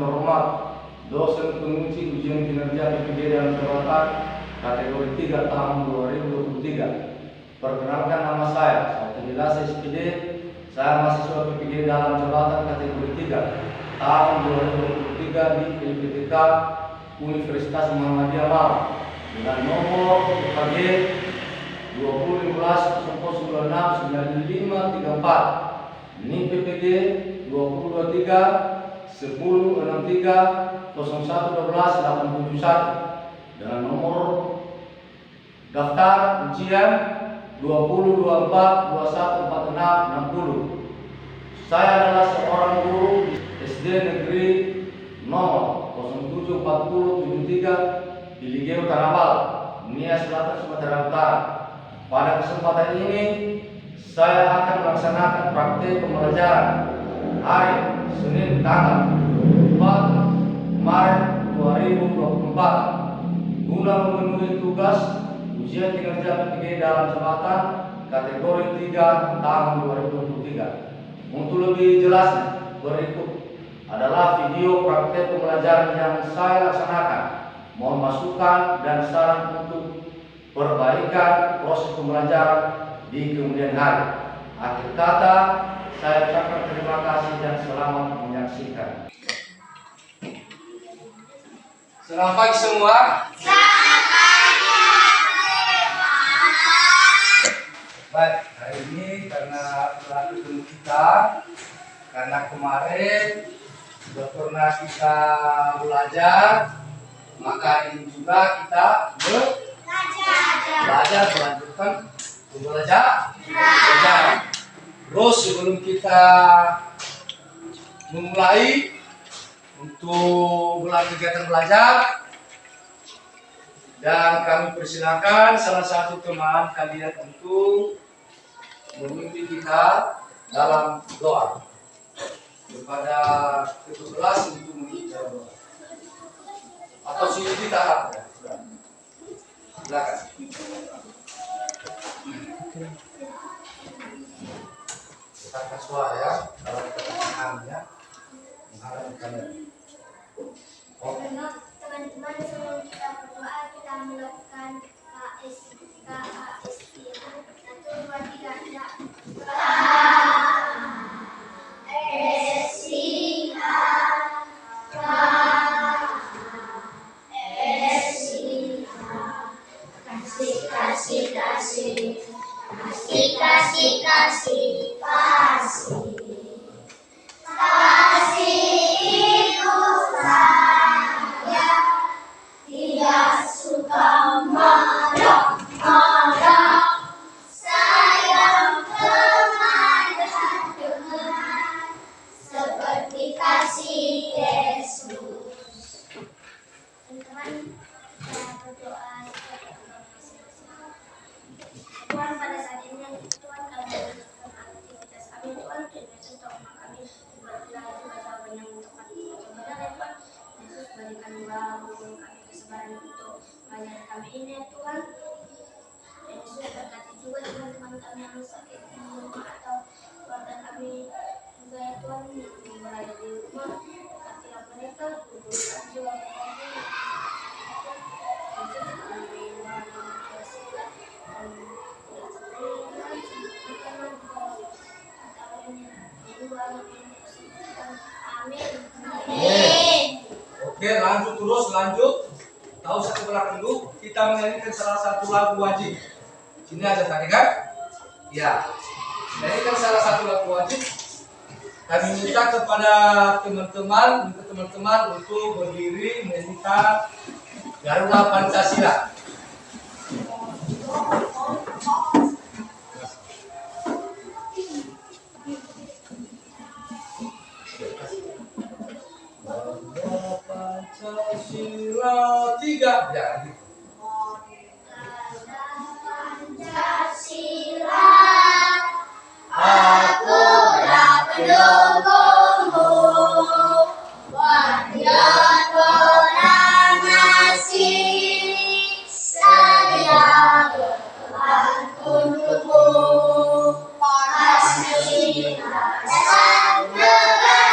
terhormat dosen penguji ujian kinerja PPD dalam jabatan kategori 3 tahun 2023. Perkenalkan nama saya Tegilas SPD. Saya mahasiswa PPD dalam jabatan kategori 3 tahun 2023 di LPTK Universitas Muhammadiyah Malang dengan nomor UKG 2015-96-9534. NIM PPD 2023-1063-0112-871 dengan nomor daftar ujian 2024-2146-60. Saya adalah seorang guru SD Negeri nomor 074073 di Ligeu Tanabal, Nia Selatan, Sumatera Utara. Pada kesempatan ini saya akan melaksanakan praktik pembelajaran hari Senin tanggal 4 Maret 2024 guna memenuhi tugas ujian kinerja PPD dalam jabatan kategori 3 tahun 2023. Untuk lebih jelasnya, berikut adalah video praktik pembelajaran yang saya laksanakan. Mohon masukan dan saran untuk perbaikan proses pembelajaran di kemudian hari. Akhir kata, saya ucapkan terima kasih dan selamat menyaksikan. Selamat pagi semua. Selamat pagi. Baik, hari ini karena telah ketemu kita, karena kemarin sudah pernah kita belajar, maka ini juga kita belajar melanjutkan belajar. Terus sebelum kita memulai untuk kegiatan belajar, dan kami persilakan salah satu teman kalian untuk memimpin kita dalam doa kepada ke-11 untuk mengucapkan doa. Atau sini kita ya. Silakan. Kita suara ya, kalau kita paham ya, menghadap kamera. Teman-teman, sebelum kita berdoa, kita melakukan KSI 1, 2, 3, ya. Tuhan, pada saat ini Tuhan kami melakukan aktivitas kami, Tuhan Yesus tolong kami belajar jawaban yang tepat benar ya Tuhan. Yesus berikan guru kami kesabaran untuk belajar kami ini ya Tuhan. Yesus berkati juga teman-teman kami yang sakit di rumah atau keluarga kami juga ya Tuhan yang berada di rumah. Berkatilah mereka, guru-guru juga Oke, lanjut. Tahu satu belakang dulu, kita menyanyikan salah satu lagu wajib. Sini aja tadi kan? Ya. Menyanyikan salah satu lagu wajib. Kami minta kepada teman-teman untuk berdiri menyanyikan Garuda Pancasila. Pancasila 3 ya gitu. Pancasila, aku pendukungmu, wajah ngasih saya berkorban untukmu. Pancasila dan negara.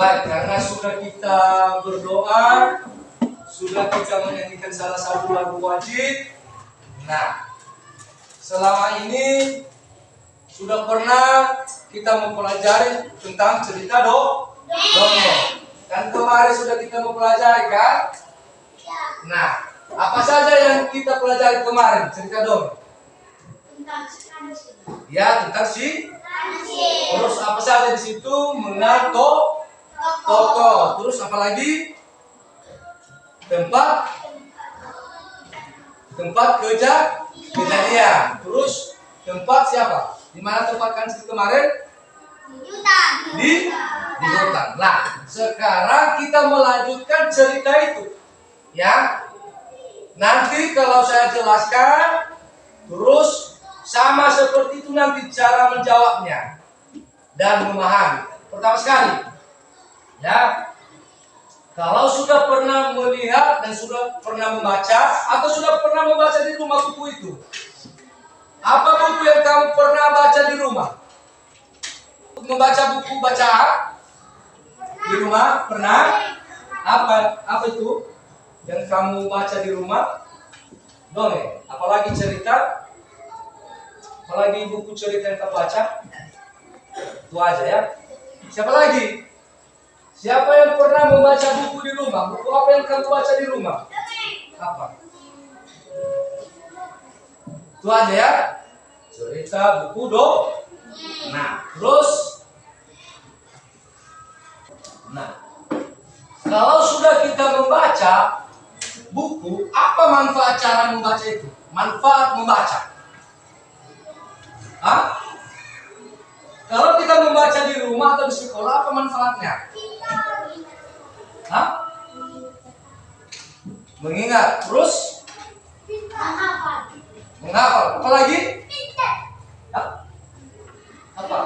Baik, karena sudah kita berdoa, sudah kita menyanyikan salah satu lagu wajib. Nah, selama ini sudah pernah kita mempelajari tentang cerita dongeng. Kan kemarin sudah kita mempelajari kan? Nah, apa saja yang kita pelajari kemarin cerita dongeng? Ya, tentang si. Terus apa saja di situ? Mengenal tokoh. Terus apa lagi? Tempat kejadian. Terus tempat siapa? Di mana tempat kan kemarin? Di hutan. Nah, sekarang kita melanjutkan cerita itu. Ya. Nanti kalau saya jelaskan, terus sama seperti itu nanti cara menjawabnya dan memahami. Pertama sekali, ya, kalau sudah pernah melihat dan sudah pernah membaca atau sudah pernah membaca di rumah buku itu, apa buku yang kamu pernah baca di rumah? Membaca buku bacaan di rumah pernah? Apa itu yang kamu baca di rumah? Dongeng. Apalagi cerita? Apalagi buku cerita yang kamu baca? Itu aja ya. Siapa lagi? Siapa yang pernah membaca buku di rumah? Buku apa yang kamu baca di rumah? Apa? Itu aja ya. Cerita buku Nah, terus. Nah, kalau sudah kita membaca buku, apa manfaat cara membaca itu? Manfaat membaca. Hah? Kalau kita membaca di rumah atau di sekolah, apa manfaatnya? Hah? Mengingat. Terus? Menghafal. Apa lagi? Hah? Apa?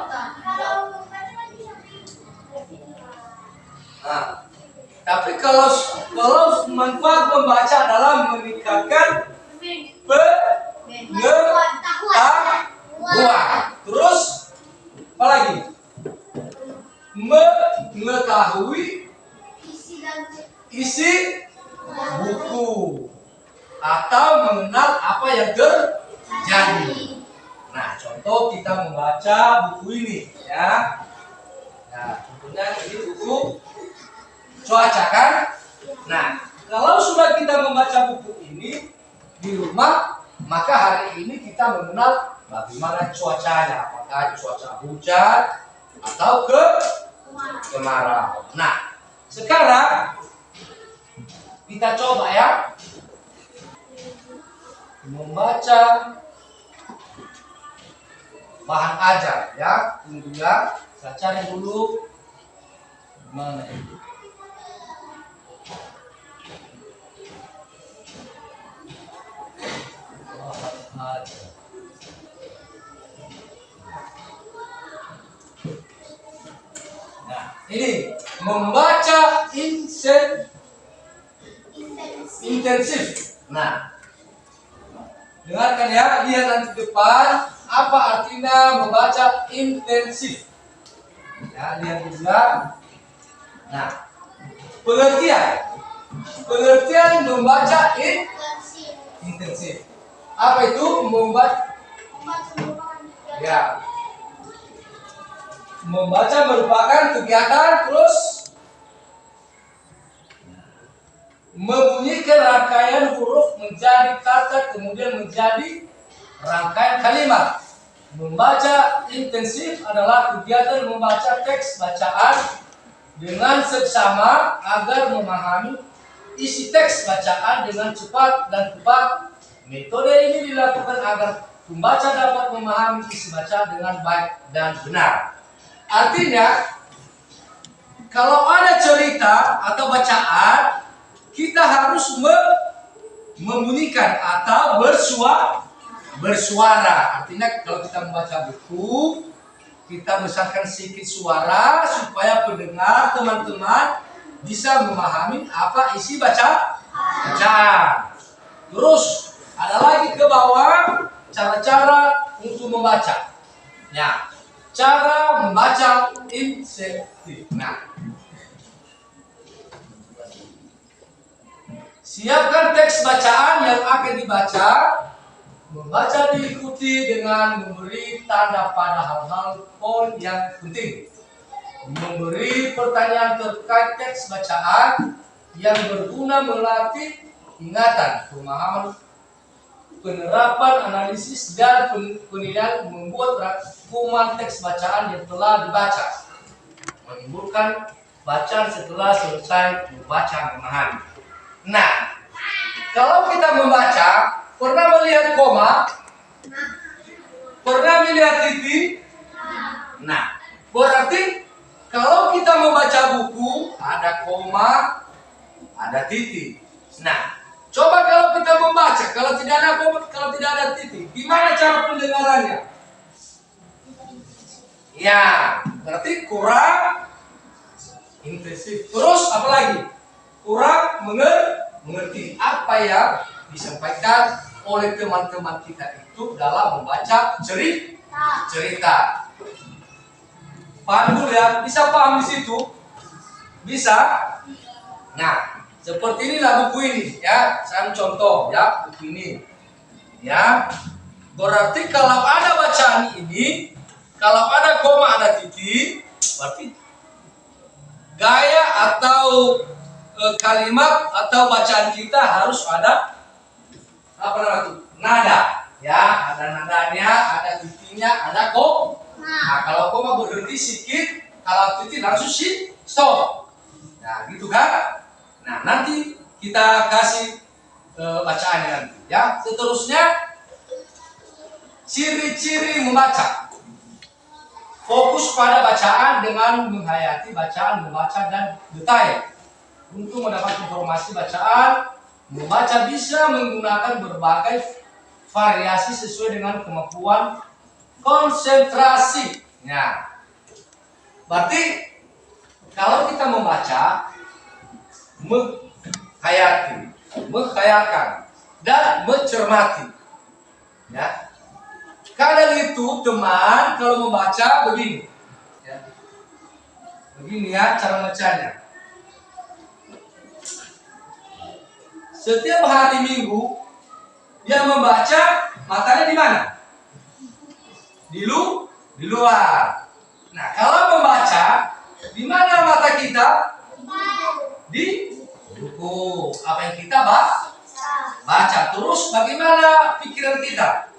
Nah, tapi kalau manfaat membaca adalah meningkatkan pengetahuan. Terus apa lagi? Mengetahui isi buku atau mengenal apa yang terjadi. Nah, contoh kita membaca buku ini ya. Nah, contohnya ini buku cuaca kan? Nah, kalau sudah kita membaca buku ini di rumah, maka hari ini kita mengenal bagaimana cuacanya, apakah cuaca hujan atau kemarau. Nah, sekarang kita coba ya membaca bahan ajar ya. Tunggu ya, saya cari dulu mana itu. Nah, ini membaca intensif. Nah, dengarkan ya, lihat nanti depan apa artinya membaca intensif. Ya, lihat juga. Nah, pengertian membaca intensif. Apa itu membaca? Ya, membaca merupakan kegiatan terus membunyikan rangkaian huruf menjadi kata kemudian menjadi rangkaian kalimat. Membaca intensif adalah kegiatan membaca teks bacaan dengan seksama agar memahami isi teks bacaan dengan cepat dan tepat. Metode ini dilakukan agar pembaca dapat memahami isi baca dengan baik dan benar. Artinya, kalau ada cerita atau bacaan, kita harus membunyikan atau bersuara. Artinya kalau kita membaca buku, kita besarkan sedikit suara supaya pendengar teman-teman bisa memahami apa isi bacaan. Terus ada lagi ke bawah cara-cara untuk membaca. Ya, cara membaca intensif. Nah, Siapkan teks bacaan yang akan dibaca. Membaca diikuti dengan memberi tanda pada hal-hal poin yang penting. Memberi pertanyaan terkait teks bacaan yang berguna melatih ingatan, pemahaman, penerapan, analisis, dan penilaian, membuat rangkuman teks bacaan yang telah dibaca, menimbulkan bacaan setelah selesai membaca, memahami. Nah, kalau kita membaca, pernah melihat koma? Pernah melihat titik? Nah, berarti kalau kita membaca buku, ada koma, ada titik. Nah, coba kalau kita membaca, kalau tidak ada koma, kalau tidak ada titik, gimana cara pendengarannya? Ya, berarti kurang intensif. Terus apa lagi? Kurang mengerti apa yang disampaikan oleh teman-teman kita itu dalam membaca cerita. Paham dulu ya? Bisa paham di situ? Bisa? Nah, seperti inilah buku ini ya. Saya contoh ya, buku ini. Ya. Berarti kalau ada bacaan ini, kalau ada koma, ada titik, berarti gaya atau kalimat atau bacaan kita harus ada apa namanya itu? Nada, ya, ada nadanya, ada titiknya, ada koma. Nah, kalau koma berhenti sedikit, kalau titik langsung stop. Nah, gitu kan? Nah, nanti kita kasih bacaannya nanti, ya. Seterusnya, ciri-ciri membaca. Fokus pada bacaan dengan menghayati bacaan, membaca dan detail. Untuk mendapat informasi bacaan, membaca bisa menggunakan berbagai variasi sesuai dengan kemampuan konsentrasi. Nah, berarti kalau kita membaca, menghayati, menghayalkan, dan mencermati. Ya, kadang itu teman kalau membaca begini, ya. Begini ya cara bacanya. Setiap hari Minggu dia membaca, matanya di mana? Di luar. Nah, kalau membaca, di mana mata kita? Di buku. Apa yang kita baca. Terus bagaimana pikiran kita?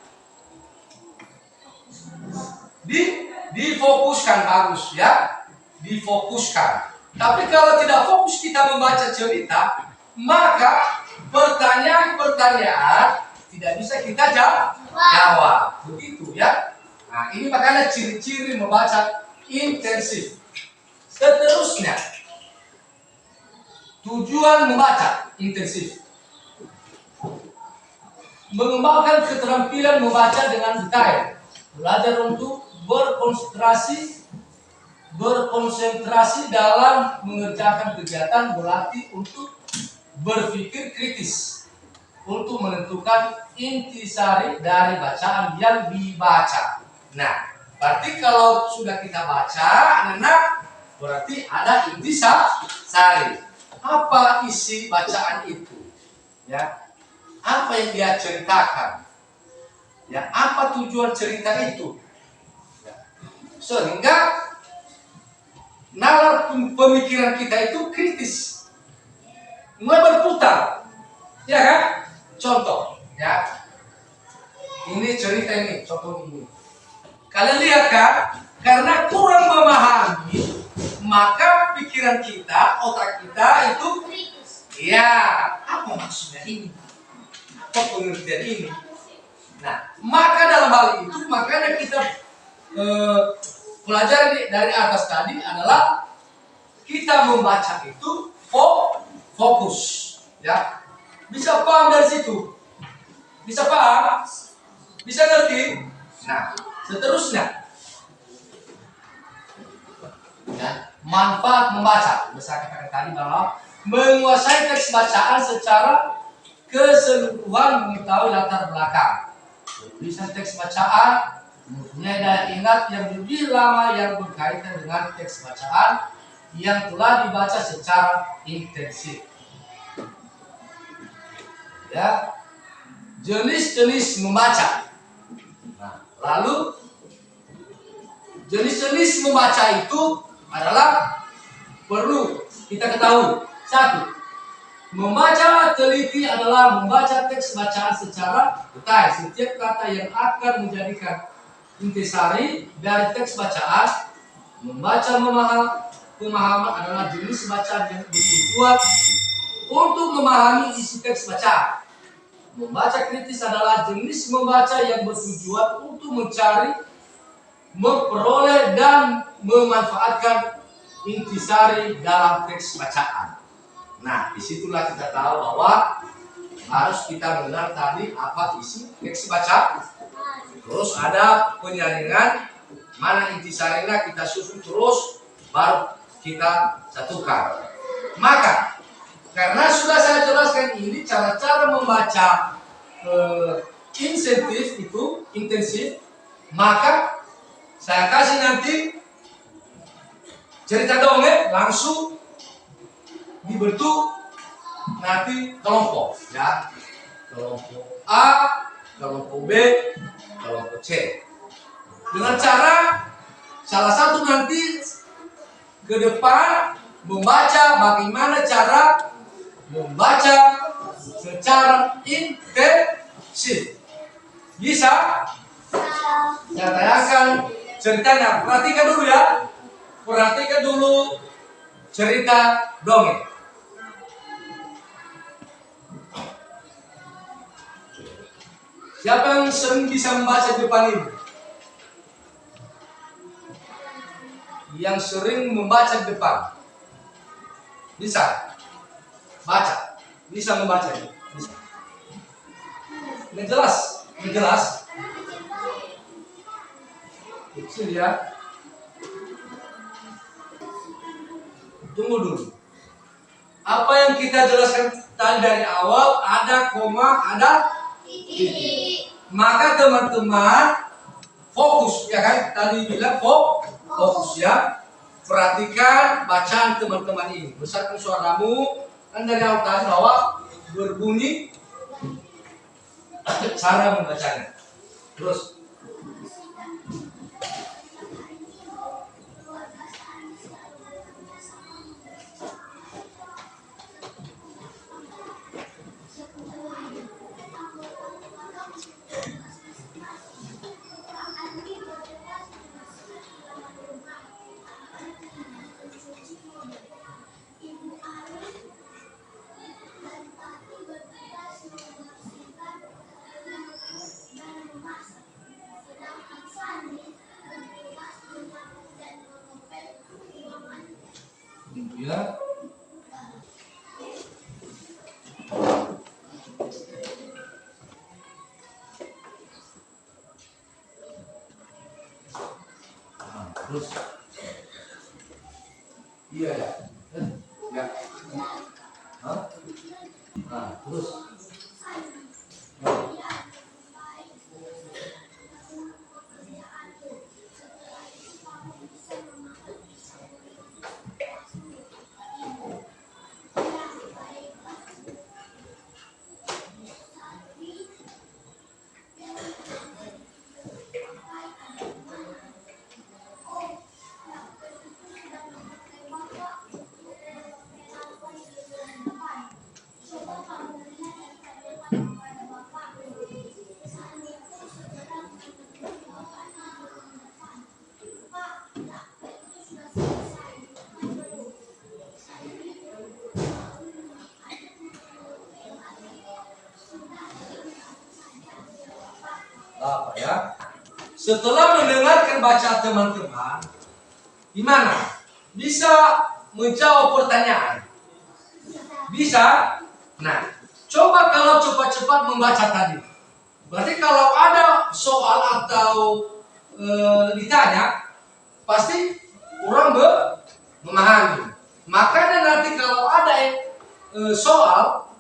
Difokuskan, bagus ya. Difokuskan. Tapi kalau tidak fokus kita membaca cerita, maka pertanyaan-pertanyaan tidak bisa kita jawab. Begitu ya. Nah, ini makanya ciri-ciri membaca intensif. Seterusnya, tujuan membaca intensif. Mengembangkan keterampilan membaca dengan detail. Belajar untuk berkonsentrasi dalam mengerjakan kegiatan, berlatih untuk berpikir kritis, untuk menentukan intisari dari bacaan yang dibaca. Nah, berarti kalau sudah kita baca, anak-anak, berarti ada intisari. Apa isi bacaan itu? Ya, apa yang dia ceritakan? Ya, apa tujuan cerita itu? Ya. Sehingga nalar pemikiran kita itu kritis, mulai berputar, ya kan? Contoh, ya. Ini cerita ini, contoh ini. Kalian lihat kan? Karena kurang memahami, maka pikiran kita, otak kita itu, ya, apa maksudnya ini? Apa pengertian ini? Nah, maka dalam hal itu, makanya kita pelajaran dari atas tadi adalah kita membaca itu fokus, ya. Bisa paham dari situ? Bisa paham? Bisa ngerti? Nah, seterusnya, ya, manfaat membaca. Bisa katakan tadi bahwa menguasai teks bacaan secara keseluruhan, mengetahui latar belakang. Bisa teks bacaan mempunyai daya ingat yang lebih lama yang berkaitan dengan teks bacaan yang telah dibaca secara intensif. Ya, jenis-jenis membaca. Nah, lalu jenis-jenis membaca itu adalah perlu kita ketahui. Satu, membaca teliti adalah membaca teks bacaan secara detail. Setiap kata yang akan menjadikan intisari dari teks bacaan. Membaca pemahaman adalah jenis bacaan yang bertujuan untuk memahami isi teks bacaan. Membaca kritis adalah jenis membaca yang bertujuan untuk mencari, memperoleh, dan memanfaatkan intisari dalam teks bacaan. Nah, disitulah kita tahu bahwa harus kita mengenal tadi apa isi teks bacaan. Terus ada penyaringan, mana intisarinya kita susun terus, baru kita satukan. Maka, karena sudah saya jelaskan ini cara-cara membaca intensif, maka saya kasih nanti cerita dongeng langsung dibentuk nanti kelompok, ya, kelompok A, kelompok B, kelompok C. Dengan cara salah satu nanti ke depan membaca bagaimana cara membaca secara intensif. Bisa? Saya tanyakan ceritanya. Perhatikan dulu ya. Perhatikan dulu cerita dongeng. Siapa yang sering bisa membaca di depan ini? Yang sering membaca di depan. Bisa? Baca. Bisa membaca ini. Bisa. Ini jelas. Ini jelas. Kecil ya. Tunggu dulu. Apa yang kita jelaskan tadi dari awal, ada koma, ada titik. Maka teman-teman fokus, ya kan? Tadi bilang fokus ya. Perhatikan bacaan teman-teman ini. Besarkan suaramu. Kan dari awal tadi bahwa berbunyi cara membacanya. Terus ya. Terus iya ya. Ya. Hah? Nah, terus apa ya? Setelah mendengarkan bacaan teman-teman, gimana? Bisa menjawab pertanyaan? Bisa? Nah, coba kalau cepat-cepat membaca tadi. Berarti kalau ada soal atau ditanya, pasti orang memahami. Makanya nanti kalau ada soal,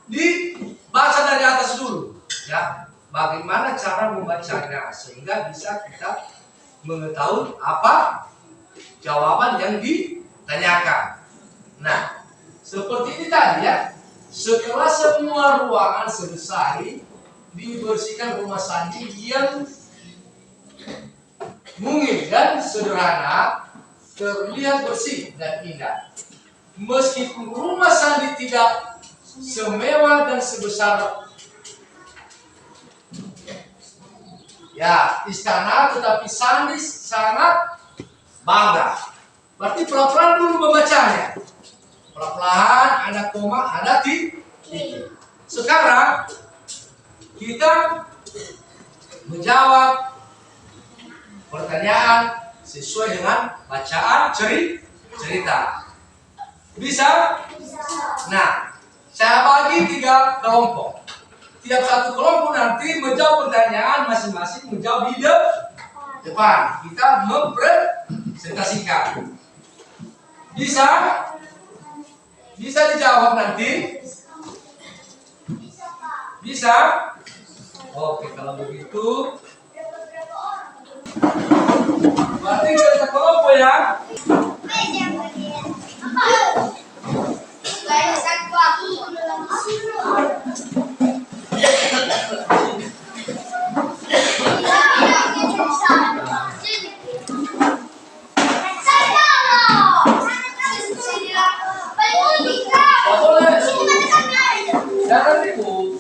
dibaca dari atas dulu, ya. Bagaimana cara membacanya sehingga bisa kita mengetahui apa jawaban yang ditanyakan. Nah, seperti ini tadi ya. Setelah semua ruangan selesai, dibersihkan rumah Sandi yang mungil dan sederhana, terlihat bersih dan indah. Meskipun rumah Sandi tidak semewah dan sebesar istana, tetapi Sandi sangat bangga. Berarti pelan-pelan dulu membacanya. Pelan-pelan, ada koma, ada titik. Sekarang kita menjawab pertanyaan sesuai dengan bacaan cerita. Bisa? Nah, saya bagi 3 kelompok. Tiap satu kelompok nanti menjawab pertanyaan masing-masing, menjawab di depan. Kita mempresentasikan. Bisa? Bisa dijawab nanti? Bisa? Oke, kalau begitu berarti kita kelompok ya. Jangan ribut.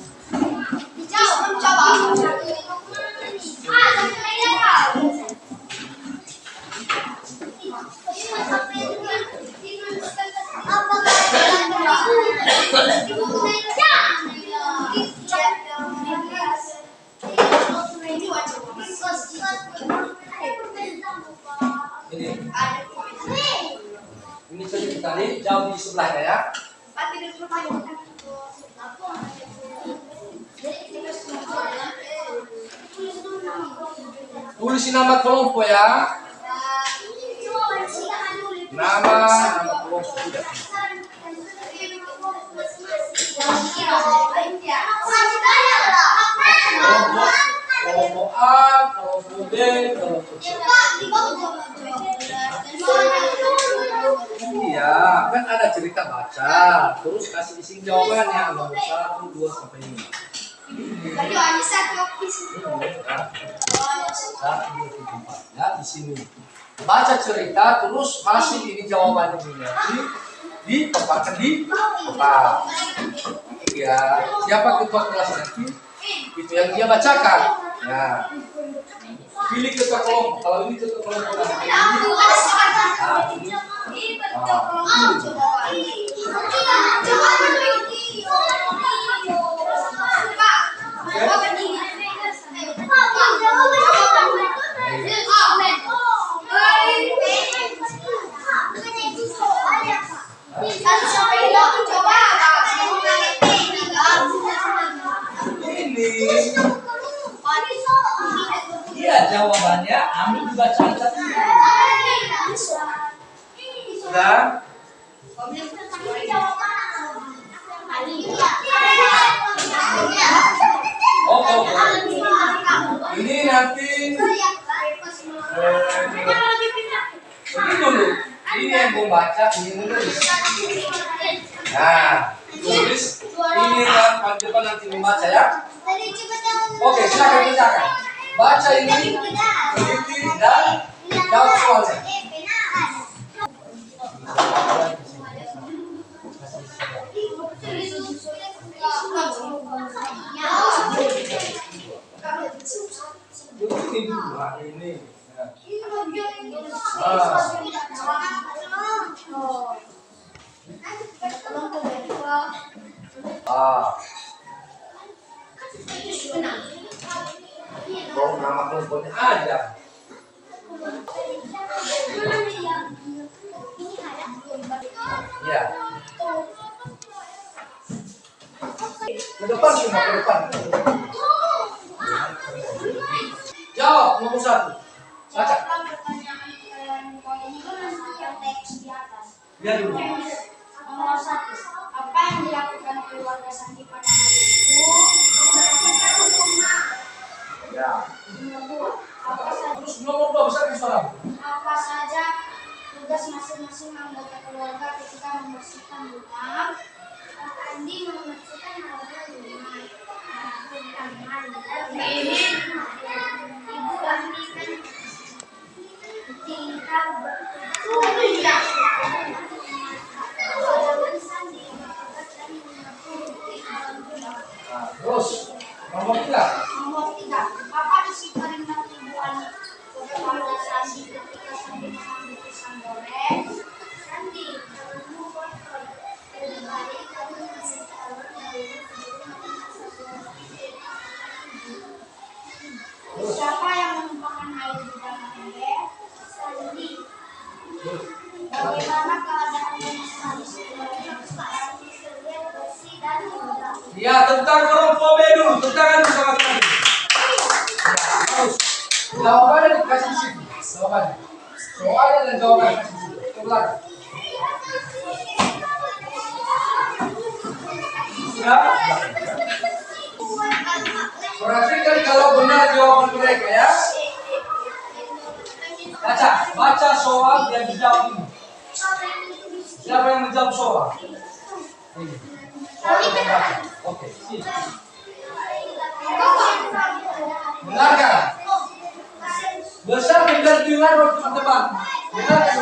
Ini cerita tadi jauh di sebelahnya ya. Tulis nama kelompok ya. Nama kelompok tidak. Kelompok A, kelompok B, kelompok C. Iya, kan ada cerita baca, terus kasih isi jawabannya nomor 1, 2 sampai 5. Ya di sini. Baca cerita terus masih ini jawabannya di tempatkan di tempat. Ya, siapa ketua kelas nanti? Itu yang dia bacakan. Ya. Pilih ketua kelompok. Kalau ini ketua kelompok nanti. Iya, jawabannya ambil di bacaan tadi. Sudah? Oh. Ini nanti ini dulu. Ini yang membaca, ini menulis. Nah, tulis. Ini yang paling depan nanti membaca ya. Oke, silakan bacakan. Baca ini, teliti dan jawab soalnya. Ini dulu, ini. Kau nama kelompoknya aja. Ya. Ke depan semua, ke depan. Jawab nomor 1. Baca. Lihat dulu. Nomor 1. Apa yang dilakukan keluarga Sandi pada hari itu? Melakukan rumah. Ya. Nomor 2. Apa saja? Terus nomor 2 besar suara. Apa saja tugas masing-masing anggota keluarga ketika membersihkan rumah. Andi membersihkan halaman rumah. Ibu Andi kan tinggal bertugas. Terus nomor 3. Nomor 3. Apa isi kalimat Ibu Andi kepada Sandi ketika Sandi mengambil pisang goreng? Sandi, kamu kotor. Lebih baik kamu masih tahu dahulu sebelum memasak sesuatu. Siapa yang menumpahkan air di dalam ember? Sandi. Bagaimana keadaan rumah Sandi sebelumnya? Sandi terlihat bersih dan indah. Ya, tentang rompobe dulu, tentang tadi. Ya, harus. Jawabannya dikasih sini. Jawabannya. Soalnya dan jawabannya kasih sini. Ke belakang. Sudah? Perhatikan kalau benar jawaban mereka ya. Baca soal yang dijawab ini. Siapa yang menjawab soal? Ini. Oke, sini. Dengarkan. Besar dan dengar waktu teman. Dengarkan.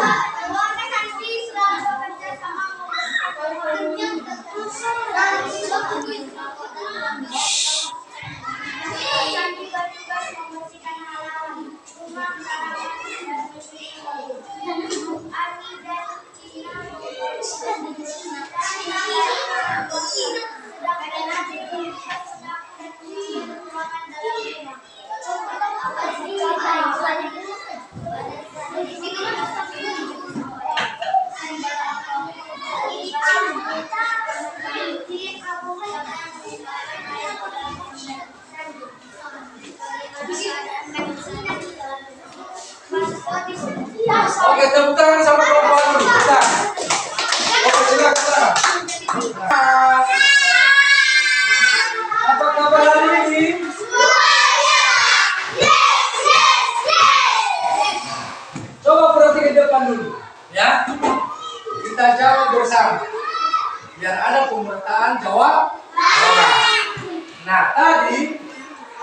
Oke, tepuk tangan sama perempuan dulu. Kita. Oke, silakan. Apa kabar hari ini? Coba perhatikan depan dulu, ya. Kita jawab bersama. Biar ada pemetaan jawab. Nah, tadi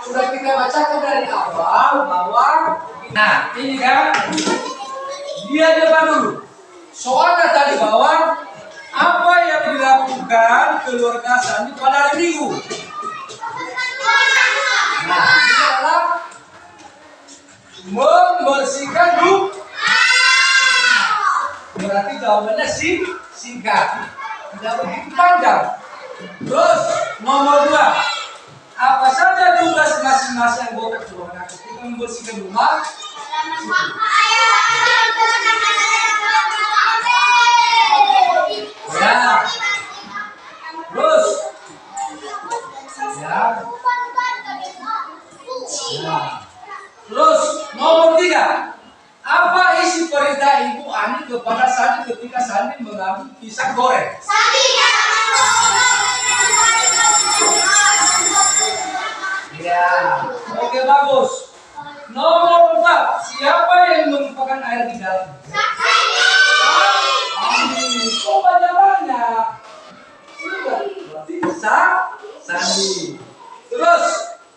sudah kita bacakan dari awal bahwa ini kan dia depan dulu. Soalnya tadi bahwa apa yang dilakukan keluarga Sandi pada hari Minggu. Nah, ini adalah membersihkan rumah. Berarti jawabannya singkat, tidak begitu panjang. Terus nomor 2, apa saja tugas masing-masing anggota keluarga ketika membersihkan rumah? Ya. Terus. Ya. Terus nomor 3. Apa isi perintah Ibu Ani kepada Sandi ketika Sandi mengambil pisang goreng? Ya. Oke, bagus. Nomor 4. Siapa yang menumpahkan air di dalam? Coba jawabannya. Berarti bisa Sandi. Terus,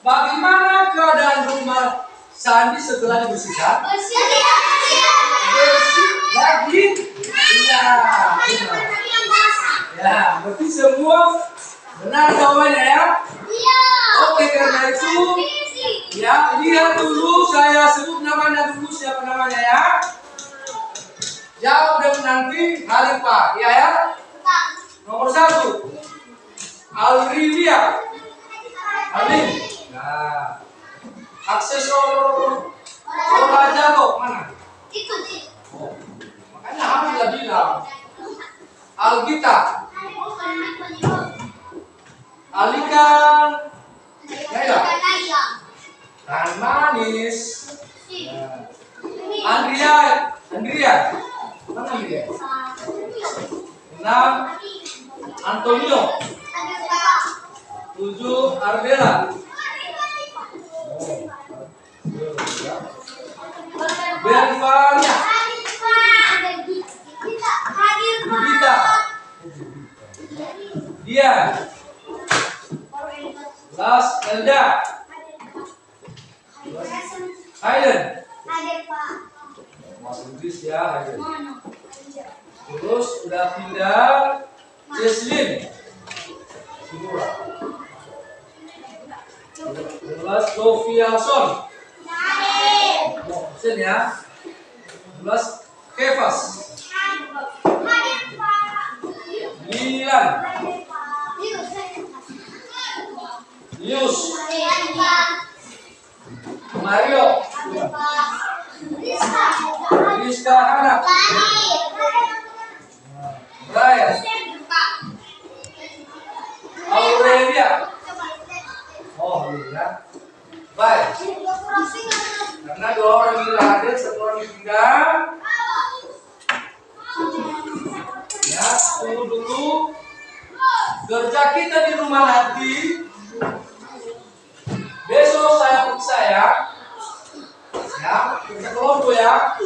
bagaimana keadaan rumah Sandi setelah dibersihkan? Bersih lagi? Iya. Ya, berarti semua benar jawabannya ya? Oke, karena itu ya, lihat dulu, saya sebut namanya dulu, siapa namanya ya? Jawab dan nanti Halifah, ya? Nomor 1, Alrivia. Alin. Nah, aksesor Jago mana? Oh, makanya Hamid udah bilang. Algita. Alikan. Ya. Tahan manis. Andrea. Mana Andrea? 6. Antonio. 7. Arbela. Bervania. Dian. 11 Elda. Hayden. Bahasa Inggris ya Hayden. Terus udah pindah Jesslyn. 11 Sofia Son. Sen ya. 11 Kevas. 9 Yus. Mario. Rizka Hana. Brian. Aurelia. Oh ya. Baik. Karena 2 orang tidak hadir, 1 orang tinggal. Ya, tunggu dulu. Kerja kita di rumah nanti. Besok saya periksa ya. Ya, kerja kelompok ya.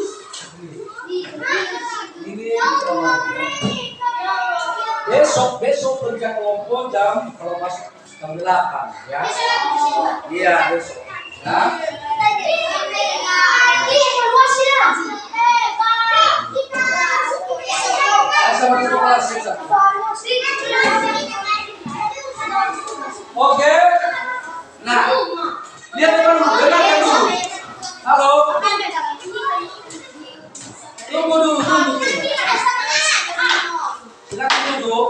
Ini besok kerja kelompok kalau masuk jam 8 ya. Iya, besok. Ya. Sama kelas sisa. Oke. Nah, lihat teman dengarkan dulu. Halo. Tunggu dulu. Silakan duduk.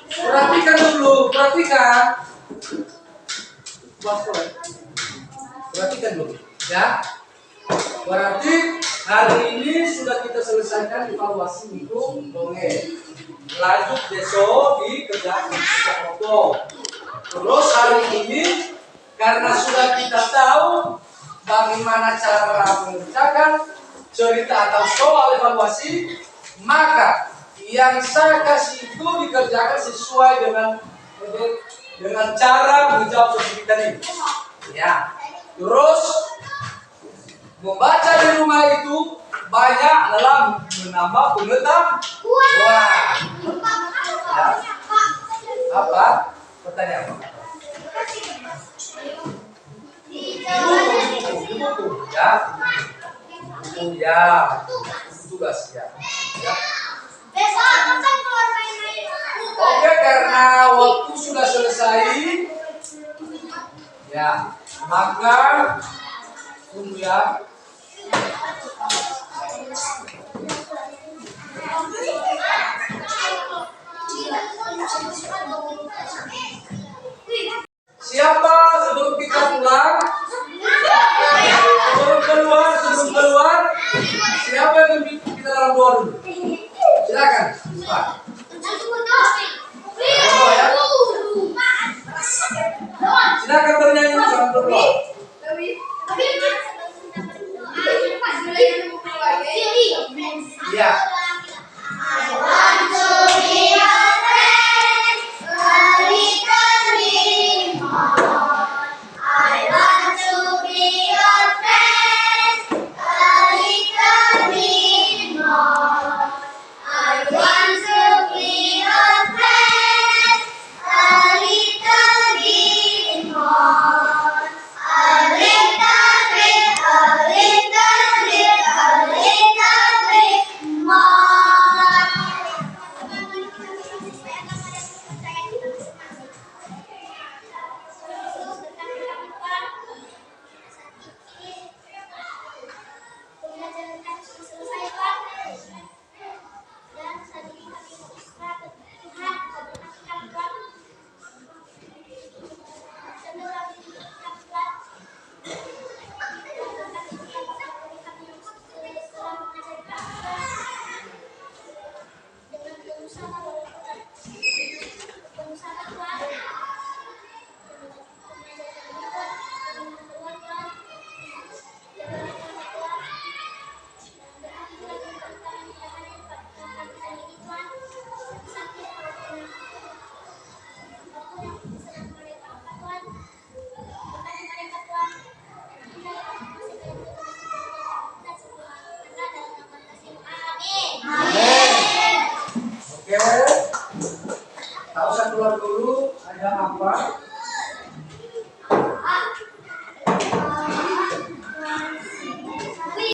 Perhatikan dulu, perhatikan. Perhatikan dulu, ya. Berarti hari ini sudah kita selesaikan evaluasi untuk dongeng. Lanjut besok dikerjakan foto. Terus hari ini karena sudah kita tahu bagaimana cara mengerjakan cerita atau soal evaluasi, maka yang saya kasih itu dikerjakan sesuai dengan cara menjawab seperti tadi. Ya. Terus membaca di rumah itu banyak dalam menambah pengetahuan. Wah. Ya. Apa? Pertanyaan apa? Buku. Ya. Ya. Tugas ya. Ya. Oke, karena waktu sudah selesai, ya, maka tunggu ya. Siapa sebelum kita pulang? Sebelum keluar, siapa yang memimpin kita dalam doa dulu? Silakan, Pak. Silakan bernyanyi dalam doa. Ya. More. apa?